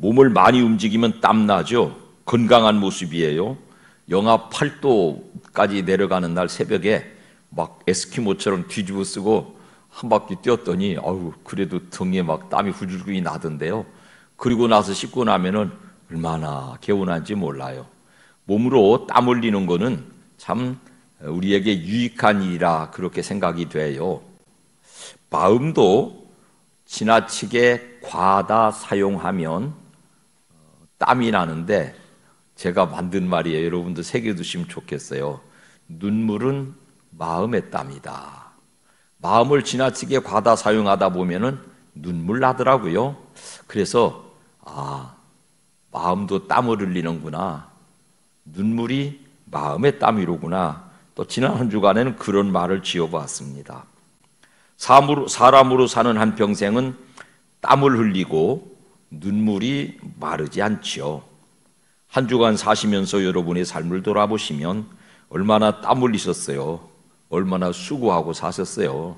몸을 많이 움직이면 땀나죠. 건강한 모습이에요. 영하 8도까지 내려가는 날 새벽에 막 에스키모처럼 뒤집어 쓰고 한 바퀴 뛰었더니 그래도 등에 막 땀이 후줄근이 나던데요. 그리고 나서 씻고 나면은 얼마나 개운한지 몰라요. 몸으로 땀 흘리는 거는 참 우리에게 유익한 일이라 그렇게 생각이 돼요. 마음도 지나치게 과하다 사용하면 땀이 나는데, 제가 만든 말이에요. 여러분도 새겨두시면 좋겠어요. 눈물은 마음의 땀이다. 마음을 지나치게 과다 사용하다 보면은 눈물 나더라고요. 그래서 마음도 땀을 흘리는구나. 눈물이 마음의 땀이로구나. 또 지난 한 주간에는 그런 말을 지어봤습니다. 사람으로 사는 한평생은 땀을 흘리고 눈물이 마르지 않지요. 한 주간 사시면서 여러분의 삶을 돌아보시면 얼마나 땀 흘리셨어요? 얼마나 수고하고 사셨어요?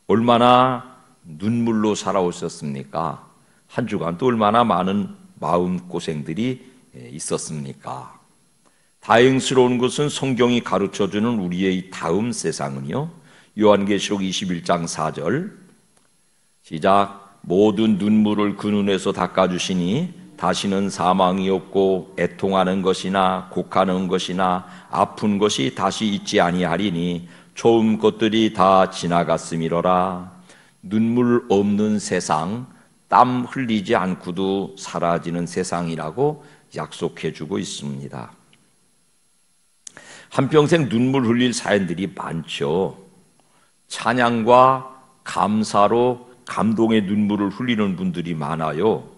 얼마나 눈물로 살아오셨습니까? 한 주간 또 얼마나 많은 마음고생들이 있었습니까? 다행스러운 것은 성경이 가르쳐주는 우리의 다음 세상은요, 요한계시록 21장 4절 시작. 모든 눈물을 그 눈에서 닦아주시니 다시는 사망이 없고 애통하는 것이나 곡하는 것이나 아픈 것이 다시 있지 아니하리니 좋은 것들이 다 지나갔음이로라. 눈물 없는 세상, 땀 흘리지 않고도 사라지는 세상이라고 약속해주고 있습니다. 한평생 눈물 흘릴 사연들이 많죠. 찬양과 감사로 감동의 눈물을 흘리는 분들이 많아요.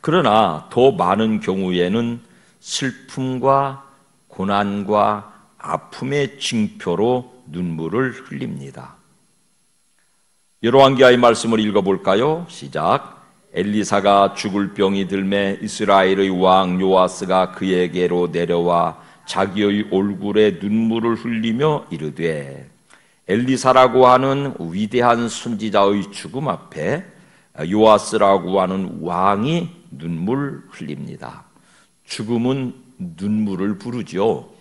그러나 더 많은 경우에는 슬픔과 고난과 아픔의 징표로 눈물을 흘립니다. 열왕기하의 말씀을 읽어볼까요? 시작. 엘리사가 죽을 병이 들매 이스라엘의 왕 요아스가 그에게로 내려와 자기의 얼굴에 눈물을 흘리며 이르되, 엘리사라고 하는 위대한 선지자의 죽음 앞에 요아스라고 하는 왕이 눈물 흘립니다. 죽음은 눈물을 부르죠.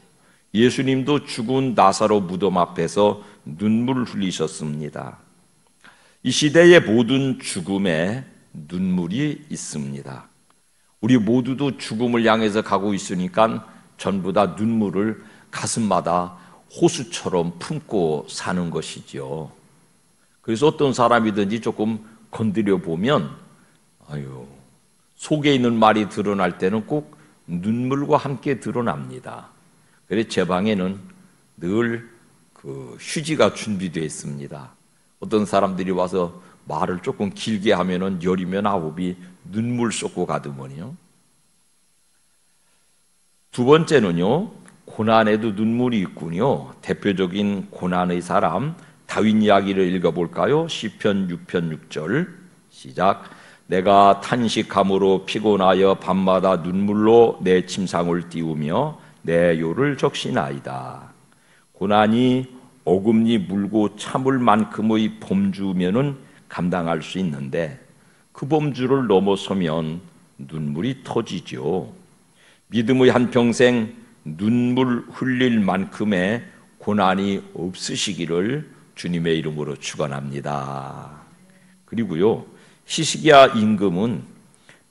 예수님도 죽은 나사로 무덤 앞에서 눈물을 흘리셨습니다. 이 시대의 모든 죽음에 눈물이 있습니다. 우리 모두도 죽음을 향해서 가고 있으니까 전부 다 눈물을 가슴마다 호수처럼 품고 사는 것이죠. 그래서 어떤 사람이든지 조금 건드려 보면 속에 있는 말이 드러날 때는 꼭 눈물과 함께 드러납니다. 그래서 제 방에는 늘 휴지가 준비되어 있습니다. 어떤 사람들이 와서 말을 조금 길게 하면은 열이면 아홉이 눈물 쏟고 가더만요. 두 번째는요, 고난에도 눈물이 있군요. 대표적인 고난의 사람 다윗 이야기를 읽어볼까요? 시편 6편 6절 시작. 내가 탄식함으로 피곤하여 밤마다 눈물로 내 침상을 띄우며 내 요를 적시나이다. 고난이 어금니 물고 참을 만큼의 범주면은 감당할 수 있는데 그 범주를 넘어서면 눈물이 터지죠. 믿음의 한평생 눈물 흘릴 만큼의 고난이 없으시기를 주님의 이름으로 축원합니다. 그리고요, 히스기야 임금은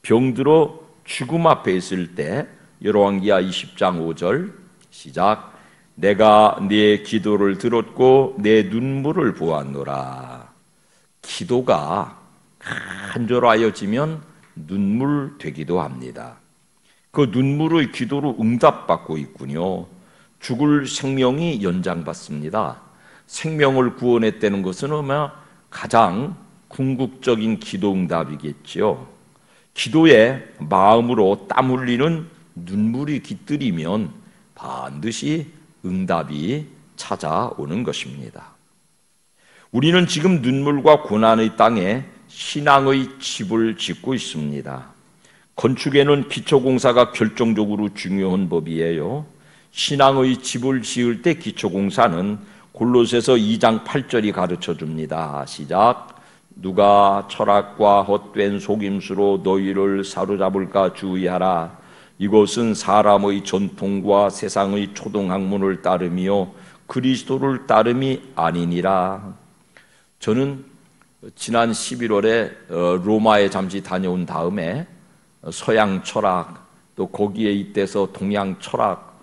병들어 죽음 앞에 있을 때 열왕기하 20장 5절 시작. 내가 네 기도를 들었고 내 눈물을 보았노라. 기도가 간절하여지면 눈물 되기도 합니다. 그 눈물의 기도로 응답받고 있군요. 죽을 생명이 연장받습니다. 생명을 구원했다는 것은 아마 가장 궁극적인 기도 응답이겠죠. 기도에 마음으로 땀 흘리는 눈물이 깃들이면 반드시 응답이 찾아오는 것입니다. 우리는 지금 눈물과 고난의 땅에 신앙의 집을 짓고 있습니다. 건축에는 기초공사가 결정적으로 중요한 법이에요. 신앙의 집을 지을 때 기초공사는 골로새서 2장 8절이 가르쳐줍니다. 시작. 누가 철학과 헛된 속임수로 너희를 사로잡을까 주의하라. 이것은 사람의 전통과 세상의 초등학문을 따름이요 그리스도를 따름이 아니니라. 저는 지난 11월에 로마에 잠시 다녀온 다음에 서양 철학 또 거기에 잇대서 동양 철학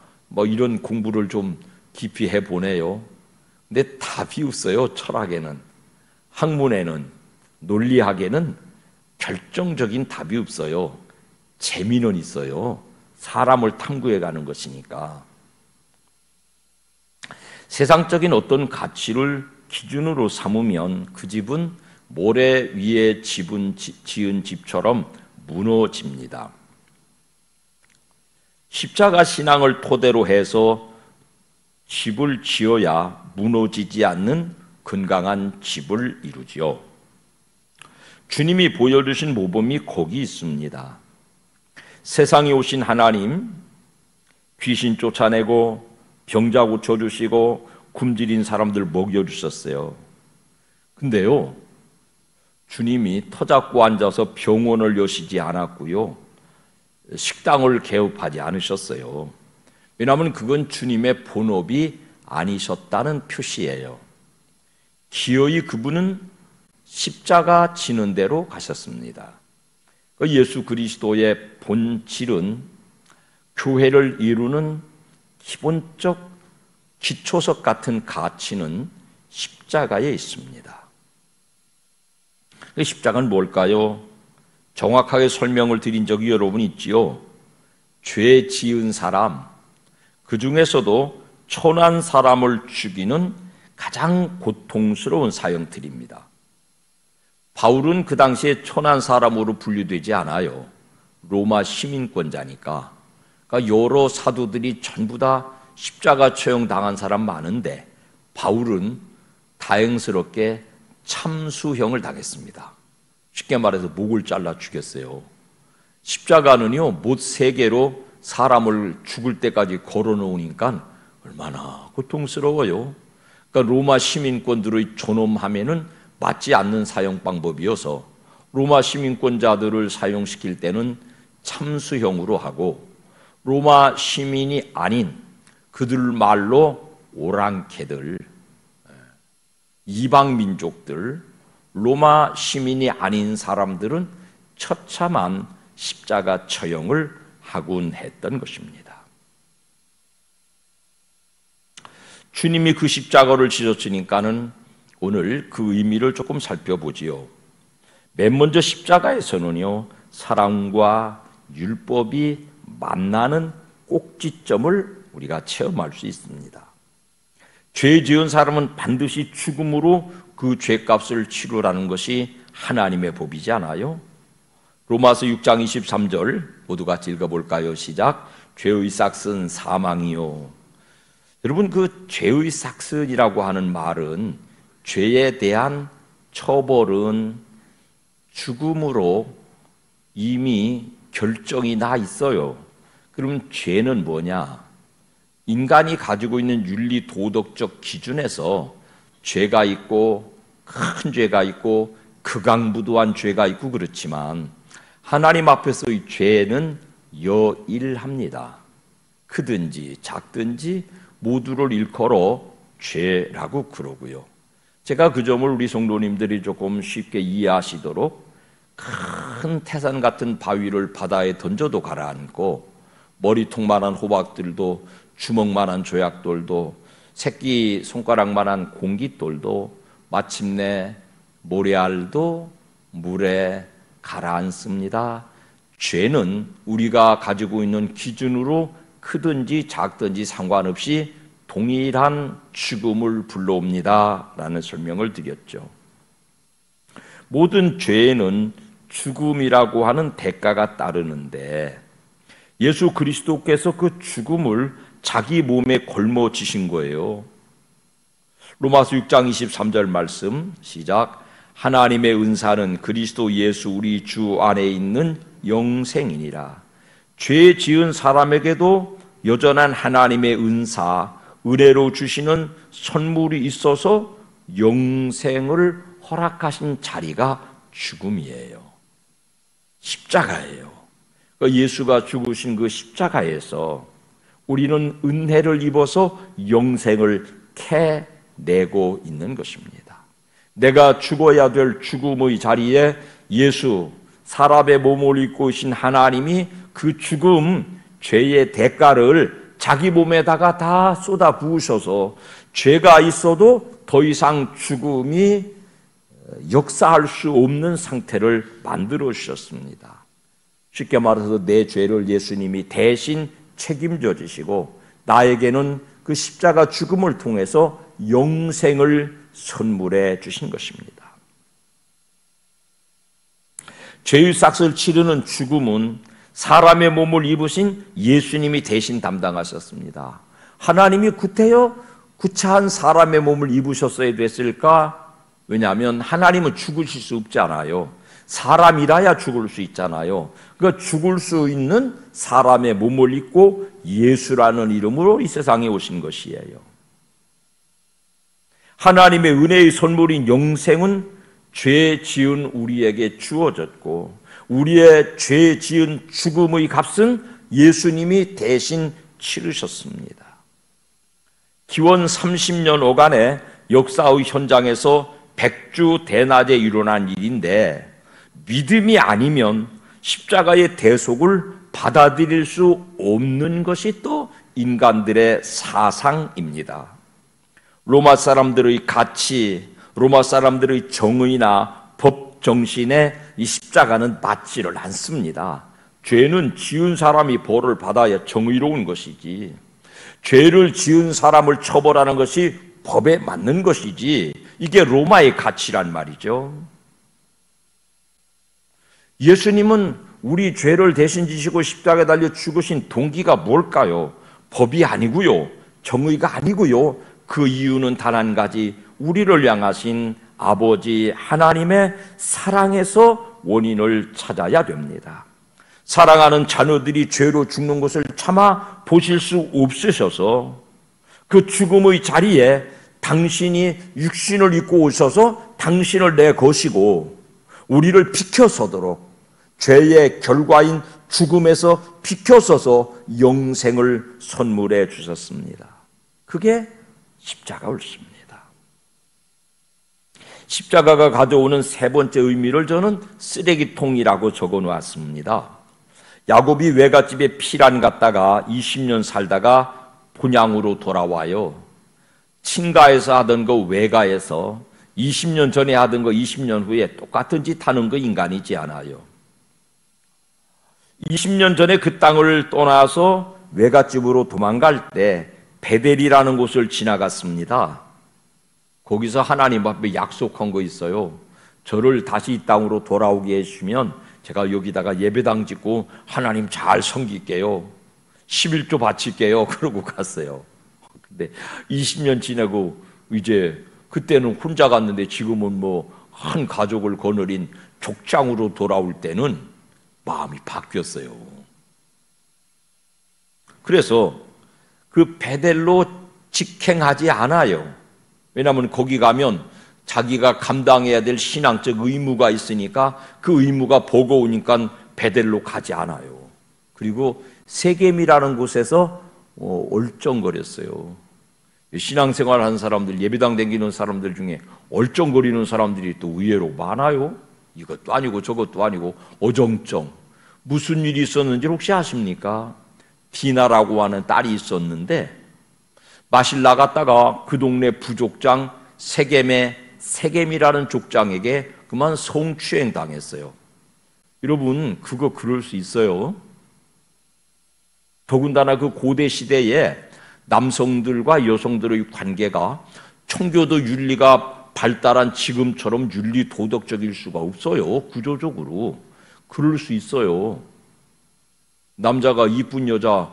이런 공부를 좀 깊이 해보네요. 근데 답이 없어요. 철학에는, 학문에는, 논리학에는 결정적인 답이 없어요. 재미는 있어요. 사람을 탐구해 가는 것이니까. 세상적인 어떤 가치를 기준으로 삼으면 그 집은 모래 위에 지은 집처럼 무너집니다. 십자가 신앙을 토대로 해서 집을 지어야 무너지지 않는 건강한 집을 이루지요. 주님이 보여주신 모범이 거기 있습니다. 세상에 오신 하나님, 귀신 쫓아내고 병자 고쳐주시고 굶주린 사람들 먹여주셨어요. 근데요, 주님이 터잡고 앉아서 병원을 여시지 않았고요, 식당을 개업하지 않으셨어요. 왜냐하면 그건 주님의 본업이 아니셨다는 표시예요. 기어이 그분은 십자가 지는 대로 가셨습니다. 예수 그리스도의 본질은 교회를 이루는 기본적 기초석 같은 가치는 십자가에 있습니다. 십자가는 뭘까요? 정확하게 설명을 드린 적이 여러분 있지요. 죄 지은 사람, 그 중에서도 천한 사람을 죽이는 가장 고통스러운 사형틀입니다. 바울은 그 당시에 천한 사람으로 분류되지 않아요. 로마 시민권자니까. 그러니까 여러 사도들이 전부 다 십자가 처형당한 사람 많은데 바울은 다행스럽게 참수형을 당했습니다. 쉽게 말해서 목을 잘라 죽였어요. 십자가는요, 못 3개로 사람을 죽을 때까지 걸어놓으니까 얼마나 고통스러워요. 그러니까 로마 시민권들의 존엄함에는 맞지 않는 사형 방법이어서 로마 시민권자들을 사용시킬 때는 참수형으로 하고, 로마 시민이 아닌 그들 말로 오랑캐들, 이방 민족들, 로마 시민이 아닌 사람들은 처참한 십자가 처형을 하곤 했던 것입니다. 주님이 그 십자가를 지셨으니까는 오늘 그 의미를 조금 살펴보지요. 맨 먼저 십자가에서는요, 사랑과 율법이 만나는 꼭지점을 우리가 체험할 수 있습니다. 죄 지은 사람은 반드시 죽음으로 그 죄값을 치르라는 것이 하나님의 법이지 않아요? 로마서 6장 23절 모두 같이 읽어볼까요? 시작. 죄의 삭은 사망이요. 여러분, 그 죄의 삭은이라고 하는 말은 죄에 대한 처벌은 죽음으로 이미 결정이 나 있어요. 그러면 죄는 뭐냐? 인간이 가지고 있는 윤리 도덕적 기준에서 죄가 있고 큰 죄가 있고 극악무도한 죄가 있고 그렇지만 하나님 앞에서의 죄는 여일합니다. 크든지 작든지 모두를 일컬어 죄라고 그러고요. 제가 그 점을 우리 성도님들이 조금 쉽게 이해하시도록 큰 태산 같은 바위를 바다에 던져도 가라앉고 머리통만한 호박들도 주먹만한 조약돌도 새끼 손가락만한 공깃돌도 마침내 모래알도 물에 가라앉습니다. 죄는 우리가 가지고 있는 기준으로 크든지 작든지 상관없이 동일한 죽음을 불러옵니다 라는 설명을 드렸죠. 모든 죄에는 죽음이라고 하는 대가가 따르는데 예수 그리스도께서 그 죽음을 자기 몸에 걸머지신 거예요. 로마서 6장 23절 말씀 시작. 하나님의 은사는 그리스도 예수 우리 주 안에 있는 영생이니라. 죄 지은 사람에게도 여전한 하나님의 은사, 은혜로 주시는 선물이 있어서 영생을 허락하신 자리가 죽음이에요. 십자가예요. 예수가 죽으신 그 십자가에서 우리는 은혜를 입어서 영생을 캐내고 있는 것입니다. 내가 죽어야 될 죽음의 자리에 예수, 사람의 몸을 입고 오신 하나님이 그 죽음, 죄의 대가를 자기 몸에다가 다 쏟아 부으셔서 죄가 있어도 더 이상 죽음이 역사할 수 없는 상태를 만들어 주셨습니다. 쉽게 말해서 내 죄를 예수님이 대신 책임져 주시고 나에게는 그 십자가 죽음을 통해서 영생을 선물해 주신 것입니다. 죄의 삭을 치르는 죽음은 사람의 몸을 입으신 예수님이 대신 담당하셨습니다. 하나님이 구차한 사람의 몸을 입으셨어야 됐을까? 왜냐하면 하나님은 죽으실 수 없잖아요. 사람이라야 죽을 수 있잖아요. 그러니까 죽을 수 있는 사람의 몸을 입고 예수라는 이름으로 이 세상에 오신 것이에요. 하나님의 은혜의 선물인 영생은 죄 지은 우리에게 주어졌고 우리의 죄 지은 죽음의 값은 예수님이 대신 치르셨습니다. 기원 30년 오간의 역사의 현장에서 백주대낮에 일어난 일인데 믿음이 아니면 십자가의 대속을 받아들일 수 없는 것이 또 인간들의 사상입니다. 로마 사람들의 가치, 로마 사람들의 정의나 법 정신에 이 십자가는 맞지를 않습니다. 죄는 지은 사람이 벌을 받아야 정의로운 것이지, 죄를 지은 사람을 처벌하는 것이 법에 맞는 것이지, 이게 로마의 가치란 말이죠. 예수님은 우리 죄를 대신 지시고 십자가에 달려 죽으신 동기가 뭘까요? 법이 아니고요, 정의가 아니고요. 그 이유는 단 한 가지, 우리를 향하신 아버지 하나님의 사랑에서 원인을 찾아야 됩니다. 사랑하는 자녀들이 죄로 죽는 것을 참아 보실 수 없으셔서 그 죽음의 자리에 당신이 육신을 입고 오셔서 당신을 내거시고 우리를 비켜서도록 죄의 결과인 죽음에서 비켜서서 영생을 선물해 주셨습니다. 그게 십자가 옳습니다. 십자가가 가져오는 세 번째 의미를 저는 쓰레기통이라고 적어 놓았습니다. 야곱이 외갓집에 피란 갔다가 20년 살다가 본향으로 돌아와요. 친가에서 하던 거 외가에서 20년 전에 하던 거 20년 후에 똑같은 짓 하는 거 인간이지 않아요. 20년 전에 그 땅을 떠나서 외갓집으로 도망갈 때 베델이라는 곳을 지나갔습니다. 거기서 하나님 앞에 약속한 거 있어요. 저를 다시 이 땅으로 돌아오게 해주시면 제가 여기다가 예배당 짓고 하나님 잘 섬길게요. 11조 바칠게요. 그러고 갔어요. 근데 20년 지나고 이제 그때는 혼자 갔는데 지금은 뭐 한 가족을 거느린 족장으로 돌아올 때는 마음이 바뀌었어요. 그래서 그 베델로 직행하지 않아요. 왜냐하면 거기 가면 자기가 감당해야 될 신앙적 의무가 있으니까 그 의무가 버거우니까 베델로 가지 않아요. 그리고 세겜이라는 곳에서 얼쩡거렸어요. 신앙생활 하는 사람들, 예배당 다니는 사람들 중에 얼쩡거리는 사람들이 또 의외로 많아요. 이것도 아니고 저것도 아니고 어정쩡. 무슨 일이 있었는지 혹시 아십니까? 디나라고 하는 딸이 있었는데 마실 나갔다가 그 동네 부족장 세겜이라는 족장에게 그만 성추행 당했어요. 여러분, 그거 그럴 수 있어요. 더군다나 그 고대 시대에 남성들과 여성들의 관계가 청교도 윤리가 발달한 지금처럼 윤리 도덕적일 수가 없어요. 구조적으로. 그럴 수 있어요. 남자가 이쁜 여자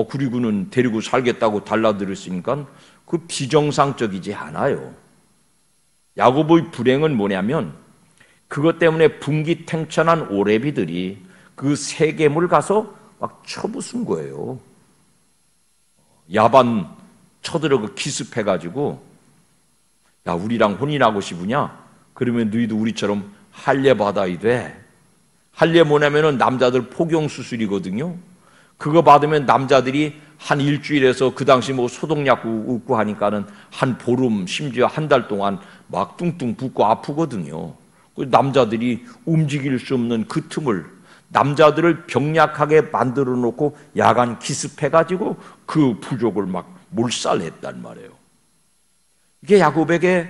그리고는 데리고 살겠다고 달라들었으니까 그 비정상적이지 않아요. 야곱의 불행은 뭐냐면 그것 때문에 분기탱천한 오레비들이 그 세겜을 가서 막 쳐부순 거예요. 야반 쳐들어가 기습해가지고 야 우리랑 혼인하고 싶으냐? 그러면 너희도 우리처럼 할례 받아야 돼. 할례 뭐냐면은 남자들 포경 수술이거든요. 그거 받으면 남자들이 한 일주일에서 그 당시 뭐 소독약 웃고 하니까는 한 보름 심지어 한 달 동안 막 뚱뚱 붓고 아프거든요. 남자들이 움직일 수 없는 그 틈을 남자들을 병약하게 만들어 놓고 야간 기습해가지고 그 부족을 막 몰살했단 말이에요. 이게 야곱에게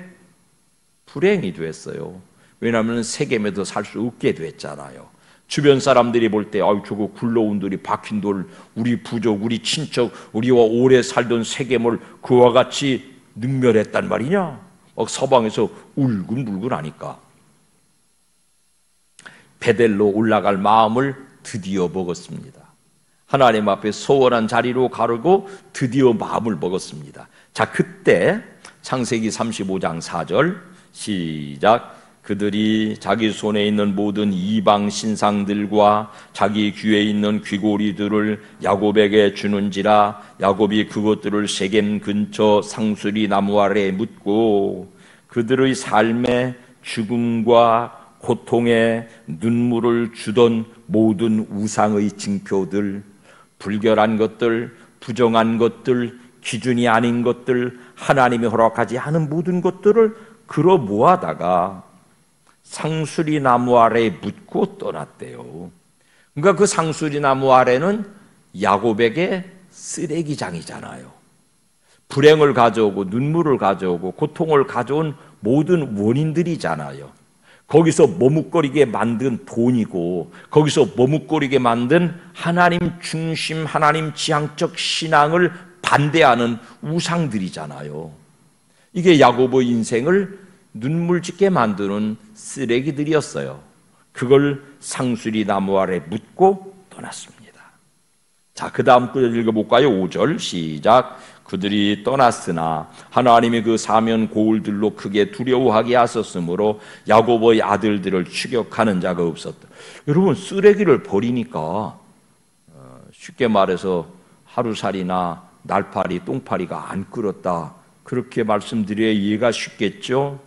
불행이 됐어요. 왜냐하면 세겜에도 살 수 없게 됐잖아요. 주변 사람들이 볼 때 아유 저거 굴러온 돌이 박힌 돌, 우리 부족, 우리 친척, 우리와 오래 살던 세겜을 그와 같이 능멸했단 말이냐? 막 서방에서 울근불근 하니까 베델로 올라갈 마음을 드디어 먹었습니다. 하나님 앞에 소원한 자리로 가르고 드디어 마음을 먹었습니다. 자, 그때 창세기 35장 4절 시작. 그들이 자기 손에 있는 모든 이방 신상들과 자기 귀에 있는 귀고리들을 야곱에게 주는지라. 야곱이 그것들을 세겜 근처 상수리 나무 아래에 묻고 그들의 삶에 죽음과 고통에 눈물을 주던 모든 우상의 징표들, 불결한 것들, 부정한 것들, 기준이 아닌 것들, 하나님이 허락하지 않은 모든 것들을 걸어 모아다가 상수리 나무 아래에 묻고 떠났대요. 그러니까 그 상수리 나무 아래는 야곱에게 쓰레기장이잖아요. 불행을 가져오고 눈물을 가져오고 고통을 가져온 모든 원인들이잖아요. 거기서 머뭇거리게 만든 돈이고 거기서 머뭇거리게 만든 하나님 중심, 하나님 지향적 신앙을 반대하는 우상들이잖아요. 이게 야곱의 인생을 눈물 짓게 만드는 쓰레기들이었어요. 그걸 상수리 나무 아래 묻고 떠났습니다. 자, 그 다음 글 읽어볼까요? 5절 시작. 그들이 떠났으나 하나님이 그 사면 고울들로 크게 두려워하게 하셨으므로 야곱의 아들들을 추격하는 자가 없었다. 여러분, 쓰레기를 버리니까 쉽게 말해서 하루살이나 날파리, 똥파리가 안 끓었다, 그렇게 말씀드려야 이해가 쉽겠죠?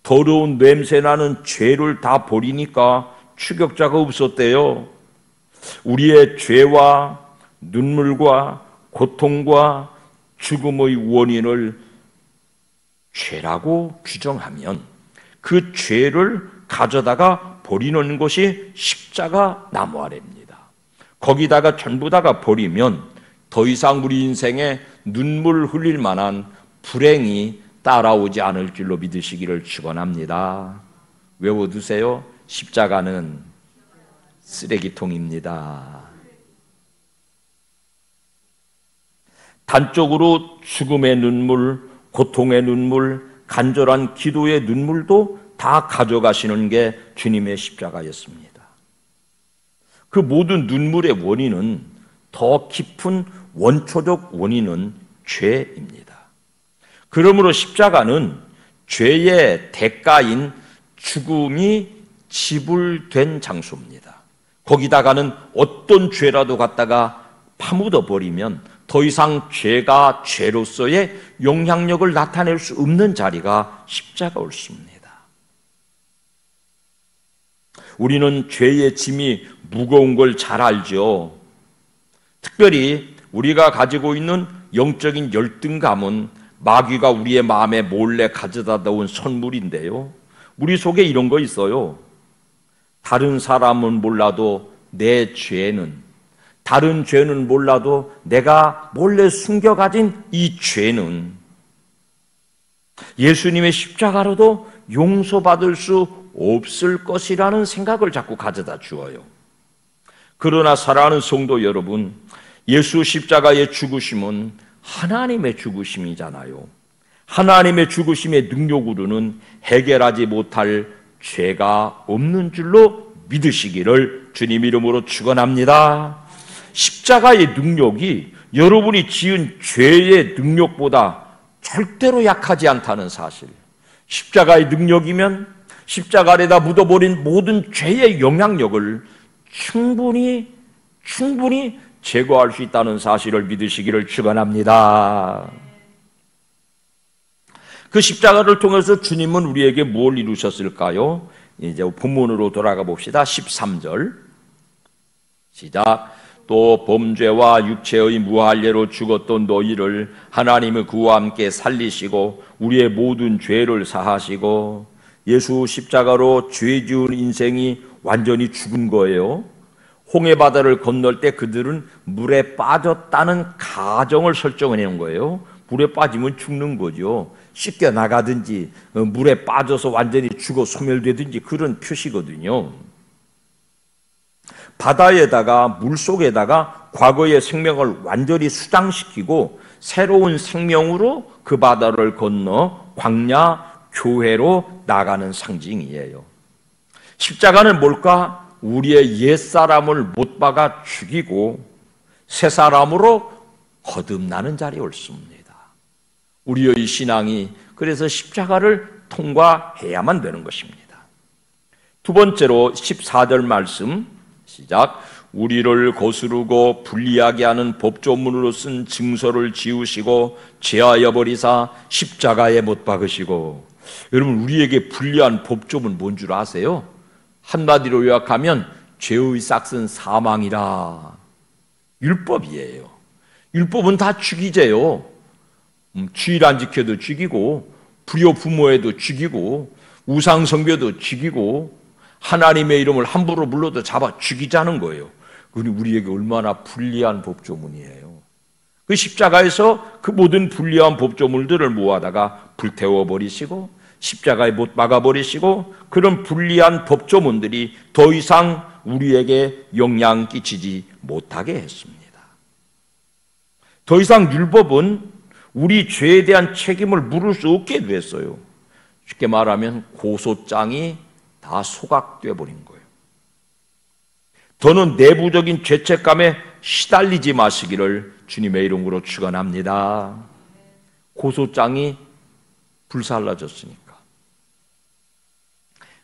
더러운 냄새나는 죄를 다 버리니까 추격자가 없었대요. 우리의 죄와 눈물과 고통과 죽음의 원인을 죄라고 규정하면 그 죄를 가져다가 버리는 것이 십자가 나무 아래입니다. 거기다가 전부 다가 버리면 더 이상 우리 인생에 눈물 흘릴 만한 불행이 따라오지 않을 줄로 믿으시기를 축원합니다. 외워두세요. 십자가는 쓰레기통입니다. 단적으로 죽음의 눈물, 고통의 눈물, 간절한 기도의 눈물도 다 가져가시는 게 주님의 십자가였습니다. 그 모든 눈물의 원인은, 더 깊은 원초적 원인은 죄입니다. 그러므로 십자가는 죄의 대가인 죽음이 지불된 장소입니다. 거기다가는 어떤 죄라도 갖다가 파묻어 버리면 더 이상 죄가 죄로서의 영향력을 나타낼 수 없는 자리가 십자가 옳습니다. 우리는 죄의 짐이 무거운 걸 잘 알죠. 특별히 우리가 가지고 있는 영적인 열등감은 마귀가 우리의 마음에 몰래 가져다 놓은 선물인데요. 우리 속에 이런 거 있어요. 다른 사람은 몰라도 내 죄는, 다른 죄는 몰라도 내가 몰래 숨겨가진 이 죄는 예수님의 십자가로도 용서받을 수 없을 것이라는 생각을 자꾸 가져다 주어요. 그러나 사랑하는 성도 여러분, 예수 십자가의 죽으심은 하나님의 죽으심이잖아요. 하나님의 죽으심의 능력으로는 해결하지 못할 죄가 없는 줄로 믿으시기를 주님 이름으로 축원합니다. 십자가의 능력이 여러분이 지은 죄의 능력보다 절대로 약하지 않다는 사실. 십자가의 능력이면 십자가 아래다 묻어버린 모든 죄의 영향력을 충분히 제거할 수 있다는 사실을 믿으시기를 축원합니다. 그 십자가를 통해서 주님은 우리에게 뭘 이루셨을까요? 이제 본문으로 돌아가 봅시다. 13절 시작. 또 범죄와 육체의 무할례로 죽었던 너희를 하나님의 그와 함께 살리시고 우리의 모든 죄를 사하시고, 예수 십자가로 죄 지은 인생이 완전히 죽은 거예요. 홍해 바다를 건널 때 그들은 물에 빠졌다는 가정을 설정해 놓은 거예요. 물에 빠지면 죽는 거죠. 씻겨 나가든지 물에 빠져서 완전히 죽어 소멸되든지 그런 표시거든요. 바다에다가 물속에다가 과거의 생명을 완전히 수장시키고 새로운 생명으로 그 바다를 건너 광야 교회로 나가는 상징이에요. 십자가는 뭘까? 우리의 옛사람을 못 박아 죽이고 새 사람으로 거듭나는 자리에 옳습니다. 우리의 신앙이 그래서 십자가를 통과해야만 되는 것입니다. 두 번째로 14절 말씀 시작. 우리를 거스르고 불리하게 하는 법조문으로 쓴 증서를 지우시고 제하여 버리사 십자가에 못 박으시고. 여러분, 우리에게 불리한 법조문 뭔 줄 아세요? 한마디로 요약하면 죄의 싹은 사망이라. 율법이에요. 율법은 다 죽이재요. 주일 안 지켜도 죽이고, 불효 부모에도 죽이고, 우상 숭배도 죽이고, 하나님의 이름을 함부로 불러도 잡아 죽이자는 거예요. 그게 우리에게 얼마나 불리한 법조문이에요. 그 십자가에서 그 모든 불리한 법조문들을 모아다가 불태워 버리시고 십자가에 못 박아 버리시고, 그런 불리한 법조문들이 더 이상 우리에게 영향 끼치지 못하게 했습니다. 더 이상 율법은 우리 죄에 대한 책임을 물을 수 없게 됐어요. 쉽게 말하면 고소장이 다 소각돼 버린 거예요. 더는 내부적인 죄책감에 시달리지 마시기를 주님의 이름으로 축원합니다. 고소장이 불살라졌으니까.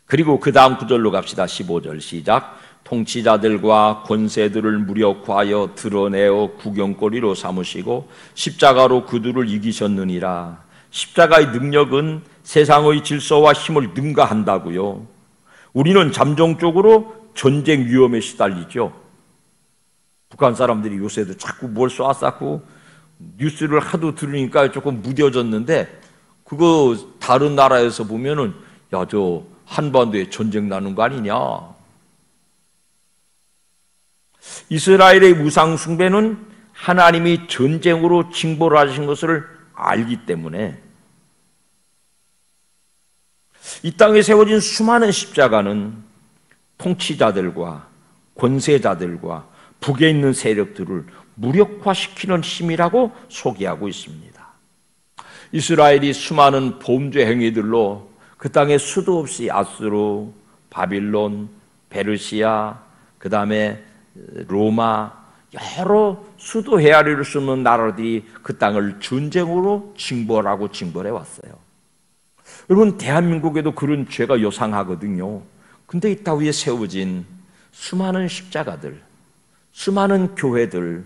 그리고 그 다음 구절로 갑시다. 15절 시작. 통치자들과 권세들을 무력화하여 드러내어 구경거리로 삼으시고 십자가로 그들을 이기셨느니라. 십자가의 능력은 세상의 질서와 힘을 능가한다고요. 우리는 잠정적으로 전쟁 위험에 시달리죠. 북한 사람들이 요새도 자꾸 뭘 쏴쌌고 뉴스를 하도 들으니까 조금 무뎌졌는데, 그거 다른 나라에서 보면은 야, 저 한반도에 전쟁 나는 거 아니냐. 이스라엘의 우상 숭배는 하나님이 전쟁으로 징벌을 하신 것을 알기 때문에 이 땅에 세워진 수많은 십자가는 통치자들과 권세자들과 북에 있는 세력들을 무력화시키는 힘이라고 소개하고 있습니다. 이스라엘이 수많은 범죄 행위들로 그 땅에 수도 없이 아수르, 바빌론, 페르시아, 그 다음에 로마, 여러 수도 헤아리를 수 없는 나라들이 그 땅을 전쟁으로 징벌해 왔어요. 여러분, 대한민국에도 그런 죄가 요상하거든요. 근데 이 땅 위에 세워진 수많은 십자가들, 수많은 교회들,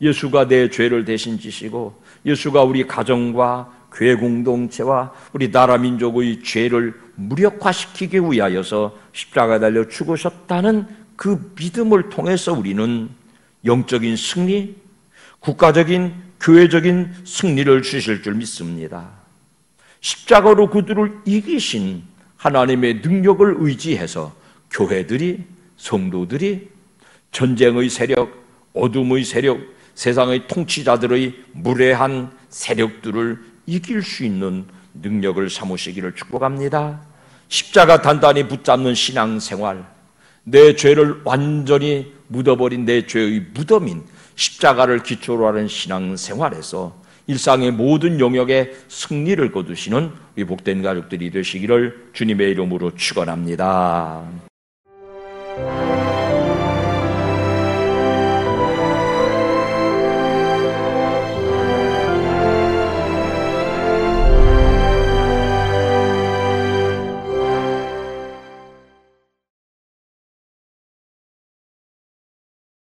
예수가 내 죄를 대신 지시고 예수가 우리 가정과 교회 공동체와 우리 나라 민족의 죄를 무력화시키기 위하여서 십자가에 달려 죽으셨다는 그 믿음을 통해서 우리는 영적인 승리, 국가적인 교회적인 승리를 주실 줄 믿습니다. 십자가로 그들을 이기신 하나님의 능력을 의지해서 교회들이, 성도들이 전쟁의 세력, 어둠의 세력, 세상의 통치자들의 무례한 세력들을 이길 수 있는 능력을 삼으시기를 축복합니다. 십자가 단단히 붙잡는 신앙생활, 내 죄를 완전히 묻어버린 내 죄의 무덤인 십자가를 기초로 하는 신앙생활에서 일상의 모든 영역에 승리를 거두시는 이 복된 가족들이 되시기를 주님의 이름으로 축원합니다.